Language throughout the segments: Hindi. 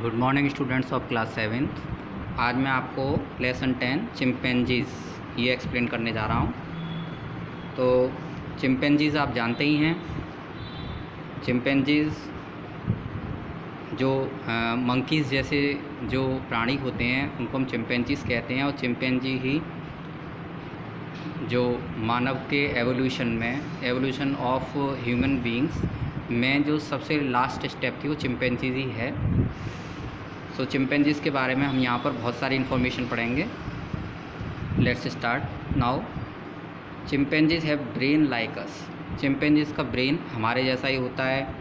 Good morning students of class 7th। आज मैं आपको लेसन 10 चिंपैंजीज़ ये एक्सप्लेन करने जा रहा हूँ। तो चिंपैंजीज़ आप जानते ही हैं। चिंपैंजीज़ जो मंकीज़ जैसे जो प्राणी होते हैं उनको हम चिंपैंजीज़ कहते हैं। और चिंपैंजी ही जो मानव के एवोल्यूशन ऑफ ह्यूमन बींग्स में जो सबसे लास्ट स्टेप थी वो चिंपैंजीज़ ही है। सो चिंपैंजीज़ के बारे में हम यहाँ पर बहुत सारी इन्फॉर्मेशन पढ़ेंगे। Let's start now. Chimpanzees have brain like us. Chimpanzees का ब्रेन हमारे जैसा ही होता है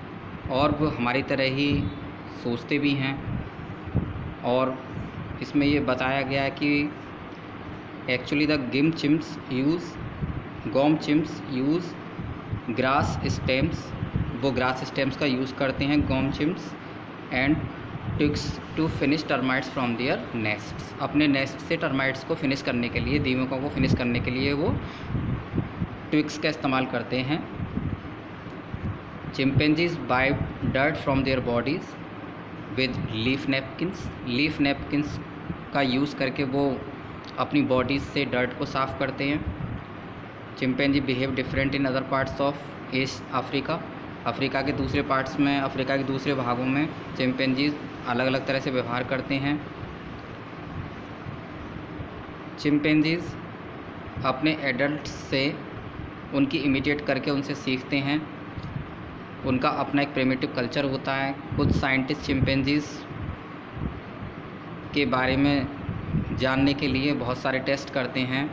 और वो हमारी तरह ही सोचते भी हैं। और इसमें ये बताया गया है कि actually the Gombe chimps use grass stems. वो ग्रास स्टेम्स का यूज़ करते हैं Gombe chimps and twigs to finish termites from their nests. अपने नेस्ट से टर्माइट्स को फिनिश करने के लिए, दीमकों को फिनिश करने के लिए वो ट्विग्स का इस्तेमाल करते हैं। Chimpanzees bite dirt from their bodies with leaf napkins. Leaf napkins का यूज़ करके वो अपनी बॉडीज़ से डर्ट को साफ़ करते हैं। Chimpanzee behave different in other parts of east Africa. Africa के दूसरे पार्ट्स में, अफ्रीका के दूसरे भागों में चिंपैंजीज़ अलग अलग तरह से व्यवहार करते हैं। चिंपैंजीज़ अपने एडल्ट से उनकी इमिटेट करके उनसे सीखते हैं। उनका अपना एक प्रिमिटिव कल्चर होता है। कुछ साइंटिस्ट चिंपैंजीज़ के बारे में जानने के लिए बहुत सारे टेस्ट करते हैं।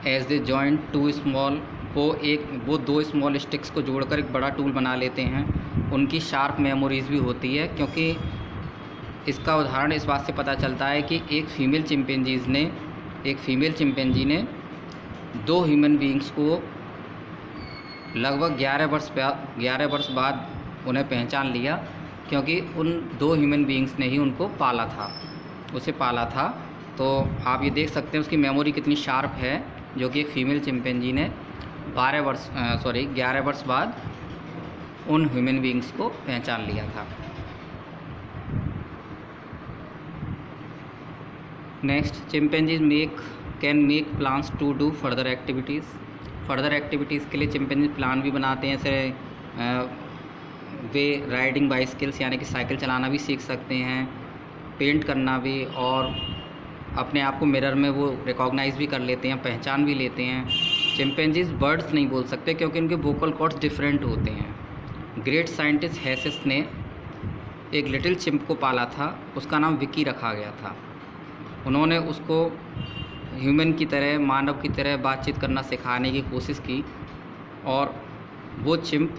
As they join two small, वो दो स्मॉल स्टिक्स को जोड़कर एक बड़ा टूल बना लेते हैं। उनकी शार्प मेमोरीज़ भी होती है, क्योंकि इसका उदाहरण इस बात से पता चलता है कि एक फीमेल चिंपैंजी ने दो ह्यूमन बीइंग्स को लगभग 11 वर्ष बाद उन्हें पहचान लिया, क्योंकि उन दो ह्यूमन बीइंग्स ने ही उसे पाला था। तो आप ये देख सकते हैं उसकी मेमोरी कितनी शार्प है, जो कि एक फ़ीमेल चिंपैंजी ने 11 वर्ष बाद उन ह्यूमन बीइंग्स को पहचान लिया था। Next, chimpanzees can make plans to do further activities के लिए चिंपैंजी प्लान भी बनाते हैं। जैसे वे राइडिंग बाइसिकल्स यानी कि साइकिल चलाना भी सीख सकते हैं, पेंट करना भी, और अपने आप को मिरर में वो रिकॉग्नाइज़ भी कर लेते हैं, पहचान भी लेते हैं। चिंपैंजीज़ वर्ड्स नहीं बोल सकते क्योंकि उनके वोकल कॉर्ड्स डिफरेंट होते हैं। ग्रेट साइंटिस्ट हेसेस ने एक लिटिल चिंप को पाला था, उसका नाम विकी रखा गया था। उन्होंने उसको ह्यूमन की तरह, मानव की तरह बातचीत करना सिखाने की कोशिश की, और वो चिंप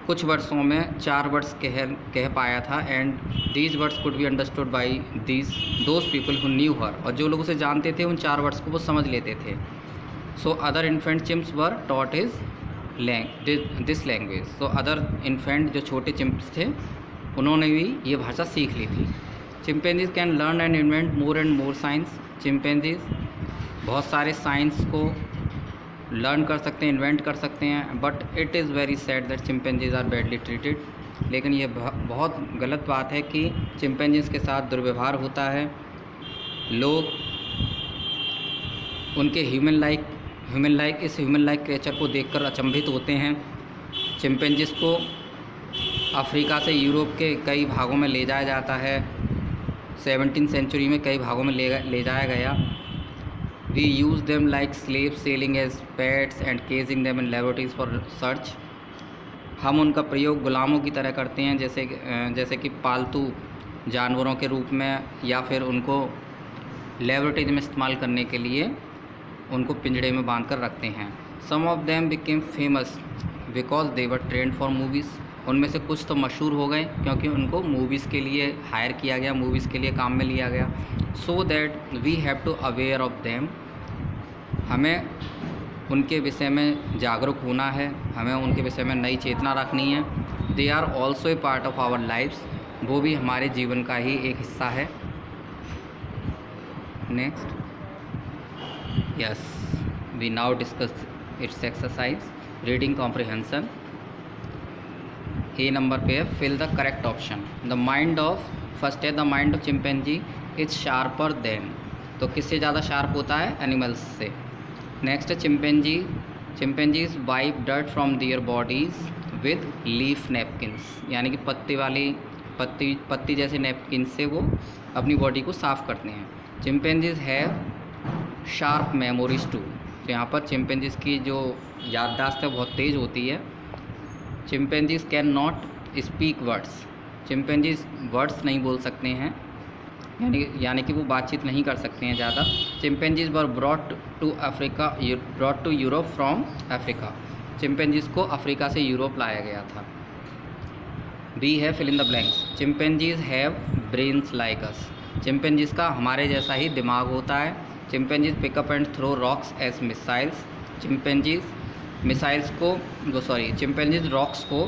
कुछ वर्षों में 4 वर्ड्स कह पाया था। And these words could be understood by those people who knew her. और जो लोग उसे जानते थे उन 4 वर्ड्स को वो समझ लेते थे। So other infant chimps were taught this language. So other infant जो छोटे चिम्प्स थे उन्होंने भी ये भाषा सीख ली थी। Chimpanzees can learn and invent more and more science. Chimpanzees बहुत सारे साइंस को लर्न कर सकते हैं, इन्वेंट कर सकते हैं। But it is very sad that chimpanzees are badly treated. लेकिन ये बहुत गलत बात है कि चिंपैंजीज के साथ दुर्व्यवहार होता है। लोग उनके ह्यूमन लाइक क्रिएचर को देखकर अचंभित होते हैं। चिंपैंजीज को अफ्रीका से यूरोप के कई भागों में ले जाया जाता है। 17वीं सेंचुरी में कई भागों में ले जाया गया। We use them like slaves, selling as pets and casing them in laboratories for research। हम उनका प्रयोग गुलामों की तरह करते हैं, जैसे कि पालतू जानवरों के रूप में, या फिर उनको लेबोरेटरी में इस्तेमाल करने के लिए उनको पिंजड़े में बांध कर रखते हैं। Some of them became famous because they were trained for movies। उनमें से कुछ तो मशहूर हो गए क्योंकि उनको मूवीज़ के लिए हायर किया गया, मूवीज़ के लिए काम में लिया गया। So that we have to aware of them. हमें उनके विषय में जागरूक होना है, हमें उनके विषय में नई चेतना रखनी है। They are also a part of our lifes. वो भी हमारे जीवन का ही एक हिस्सा है। Next, yes, we now discuss its exercise reading comprehension. A number पे है fill the correct option. The mind of first है the mind of chimpanzee is sharper than, तो किससे ज़्यादा शार्प होता है? एनिमल्स से। नेक्स्ट है chimpanzees wipe dirt from their bodies with leaf napkins, यानी कि पत्ती जैसे नैपकिन से वो अपनी बॉडी को साफ़ करते हैं। Chimpanzees have sharp memories too, तो यहाँ पर चिंपैंजीज की जो याददाश्त है बहुत तेज़ होती है। Chimpanzees can not speak words, chimpanzees words नहीं बोल सकते हैं, यानी कि वो बातचीत नहीं कर सकते हैं ज़्यादा। Chimpanzees were brought to Europe from Africa, chimpanzees को अफ्रीका से यूरोप लाया गया था। बी है fill in the blanks. Chimpanzees have brains like us, chimpanzees का हमारे जैसा ही दिमाग होता है। Chimpanzees pick up and throw rocks as missiles, chimpanzees rocks को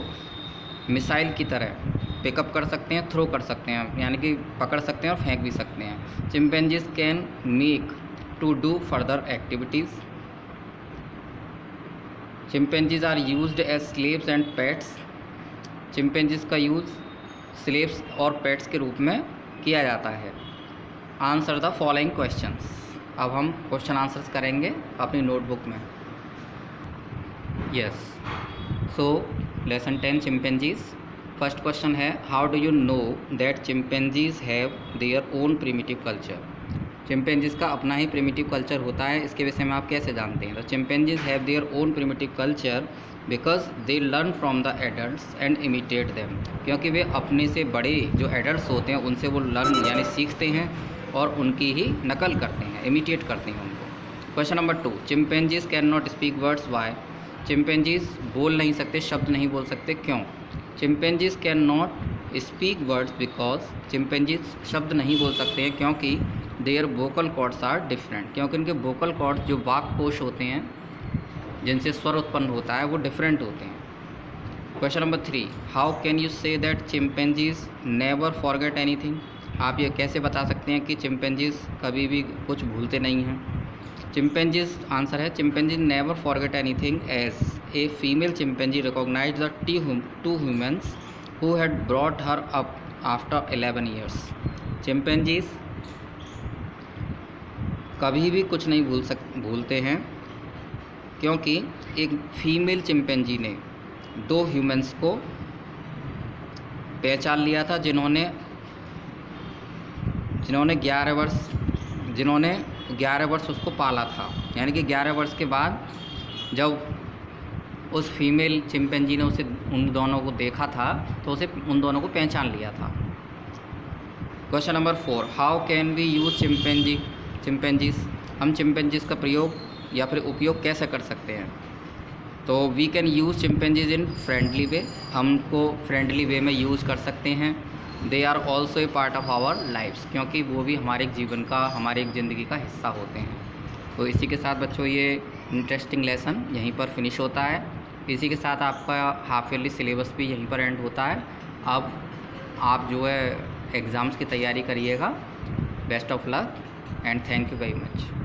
मिसाइल की तरह पिकअप कर सकते हैं, थ्रो कर सकते हैं, यानी कि पकड़ सकते हैं और फेंक भी सकते हैं। Chimpanzees can make to do further activities, chimpanzees are used as slaves and pets, chimpanzees का यूज़ स्लेव्स और पेट्स के रूप में किया जाता है। Answer the following questions. अब हम क्वेश्चन आंसर्स करेंगे अपनी नोटबुक में। Yes, so lesson 10 chimpanzees. First question है how do you know that chimpanzees have their own primitive culture, chimpanzees का अपना ही प्रिमिटिव कल्चर होता है, इसके विषय में आप कैसे जानते हैं? तो chimpanzees have their own primitive culture because they learn from the adults and imitate them, क्योंकि वे अपने से बड़े जो एडल्ट्स होते हैं उनसे वो लर्न यानी सीखते हैं और उनकी ही नकल करते हैं, इमिटेट करते हैं उनको। Question number 2, chimpanzees can not speak words why, chimpanzees बोल नहीं सकते, शब्द नहीं बोल सकते, क्यों? Chimpanzees can not speak words because, chimpanzees शब्द नहीं बोल सकते हैं क्योंकि their vocal cords are different, क्योंकि उनके वोकल कॉर्ड्स जो वाक कोश होते हैं जिनसे स्वर उत्पन्न होता है वो डिफरेंट होते हैं। Question number 3, how can you say that chimpanzees never forget anything, आप ये कैसे बता सकते हैं कि चिंपैंजीज कभी भी कुछ भूलते नहीं हैं? चिंपैंजीज आंसर है chimpanzee never forget anything as a female chimpanzee recognize the two humans who had brought her up after 11 years, chimpanzees कभी भी कुछ नहीं भूलते हैं क्योंकि एक फीमेल चिंपैंजी ने 2 ह्यूमन्स को पहचान लिया था जिन्होंने 11 वर्ष उसको पाला था, यानी कि 11 वर्ष के बाद जब उस फीमेल चिंपैंजी ने उन दोनों को देखा था तो उसे उन दोनों को पहचान लिया था। Question number 4, how can we use chimpanzees, हम चिंपैंजीज का प्रयोग या फिर उपयोग कैसे कर सकते हैं? तो we can use chimpanzees in friendly way, हमको फ्रेंडली वे में यूज़ कर सकते हैं। They are also a part of our lifes, क्योंकि वो भी हमारे जीवन का, हमारे एक ज़िंदगी का हिस्सा होते हैं। तो इसी के साथ बच्चों ये इंटरेस्टिंग लेसन यहीं पर फिनिश होता है। इसी के साथ आपका हाफ ईयरली सिलेबस भी यहीं पर एंड होता है। अब आप जो है एग्ज़ाम्स की तैयारी करिएगा। Best of luck and thank you very much.